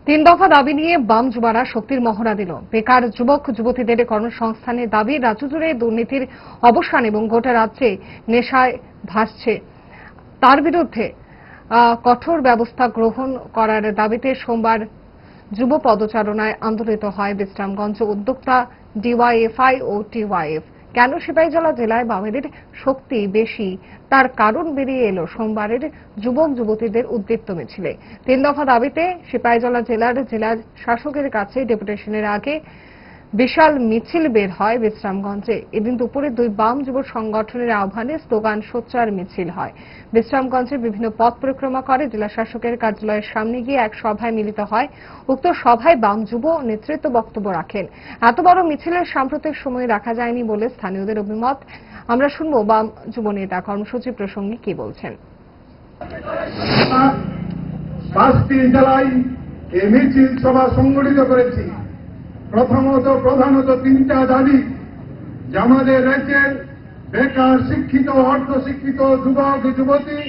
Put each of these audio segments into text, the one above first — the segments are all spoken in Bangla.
তিন দফা দাবি নিয়ে বাম যুবরা শক্তির মহড়া দিল। বেকার যুবক যুবতীদের কর্মসংস্থানের দাবি, রাজ্য জুড়ে দুর্নীতির অবসান এবং গোটা রাজ্যে নেশায় ভাসছে তার বিরুদ্ধে কঠোর ব্যবস্থা গ্রহণ করার দাবিতে সোমবার যুব পদচারণায় আন্দোলিত হয় বিশ্রামগঞ্জ। উদ্যোক্তা ডিওয়াইএফআই ও টিওয়াইএফ। কেন সিপাহীজলা জেলায় বামেদের শক্তি বেশি তার কারণ বেরিয়ে এলো সোমবারের যুবক যুবতীদের উদ্দীপ্ত মিছিলে। তিন দফা দাবিতে সিপাহীজলা জেলা শাসকের কাছে ডেপুটেশনের আগে বিশাল মিছিল বের হয় বিশ্রামগঞ্জে। এদিন দুপুরে দুই বাম যুব সংগঠনের আহ্বানে স্লোগান সোচ্চার মিছিল হয়। বিশ্রামগঞ্জে বিভিন্ন পথ পরিক্রমা করে জেলা শাসকের কার্যালয়ের সামনে গিয়ে এক সভায় মিলিত হয়। উক্ত সভায় বাম যুব নেতৃত্ব বক্তব্য রাখেন। এত বড় মিছিলের সাম্প্রতিক সময়ে রাখা যায়নি বলে স্থানীয়দের অভিমত। আমরা শুনবো বাম যুব নেতা কর্মসূচি প্রসঙ্গে কি বলছেন। 5টি জেলায় এই মিছিল সভা সংগঠিত করেছি। প্রধানত তিনটা দাবি, যে আমাদের রাজ্যের বেকার, শিক্ষিত, অর্ধশিক্ষিত যুবক যুবতী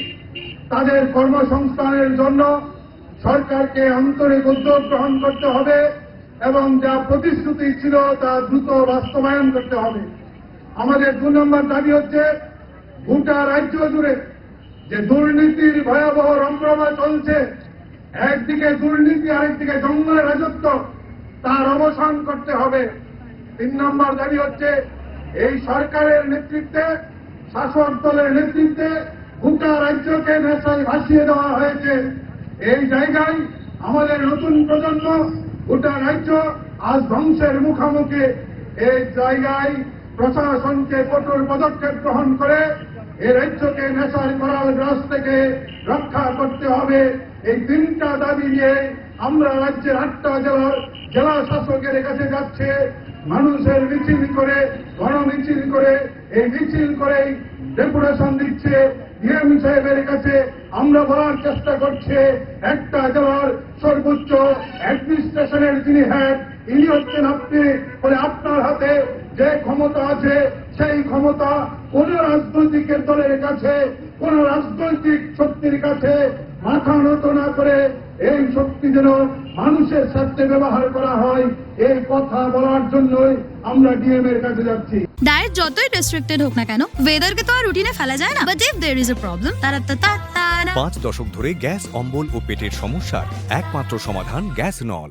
তাদের কর্মসংস্থানের জন্য সরকারকে আন্তরিক উদ্যোগ গ্রহণ করতে হবে এবং যা প্রতিশ্রুতি ছিল তা দ্রুত বাস্তবায়ন করতে হবে। আমাদের 2 নম্বর দাবি হচ্ছে, গোটা রাজ্য জুড়ে যে দুর্নীতির ভয়াবহ রমরমা চলছে, একদিকে দুর্নীতি আরেকদিকে জঙ্গলের রাজত্ব, তার অবসান করতে হবে। 3 নম্বর দাবি হচ্ছে, এই সরকারের নেতৃত্বে, শাসক দলের নেতৃত্বে গোটা রাজ্যকে নেশায় ভাসিয়ে দেওয়া হয়েছে। এই জায়গায় আমাদের নতুন প্রজন্ম, গোটা রাজ্য আজ ধ্বংসের মুখোমুখি। এই জায়গায় প্রশাসনকে কঠোর পদক্ষেপ গ্রহণ করে এই রাজ্যকে নেশার করাল গ্রাস থেকে রক্ষা করতে হবে। এই 3টা দাবি নিয়ে আমরা রাজ্যের 8টা জেলা শাসকের কাছে যাচ্ছে। মানুষের মিছিল করে, গণমিছিল করে, এই মিছিল করে ডেপুটেশন দিচ্ছে ডিএম সাহেবের কাছে। আমরা বলার চেষ্টা করছি, একটা জেলার সর্বোচ্চ অ্যাডমিনিস্ট্রেশনের যিনি হেড, ইনি হচ্ছেন আপনি। বলে আপনার হাতে যে ক্ষমতা আছে, সেই ক্ষমতা কোন রাজনৈতিক দলের কাছে, কোন রাজনৈতিক শক্তির কাছে মাথা নত না করে এই শক্তি যেন মানুষের স্বার্থে ব্যবহার করা হয়, এই কথা বলার জন্যই আমরা ডিএম এর কাছে যাচ্ছি। ডায়েট যতই রেস্ট্রিক্টেড হোক না কেন, ওয়েদারকে তো আর রুটিনে ফেলা যায় না। But if there is a problem, 5 দশক ধরে গ্যাস, অম্বল ও পেটের সমস্যার একমাত্র সমাধান গ্যাস নল।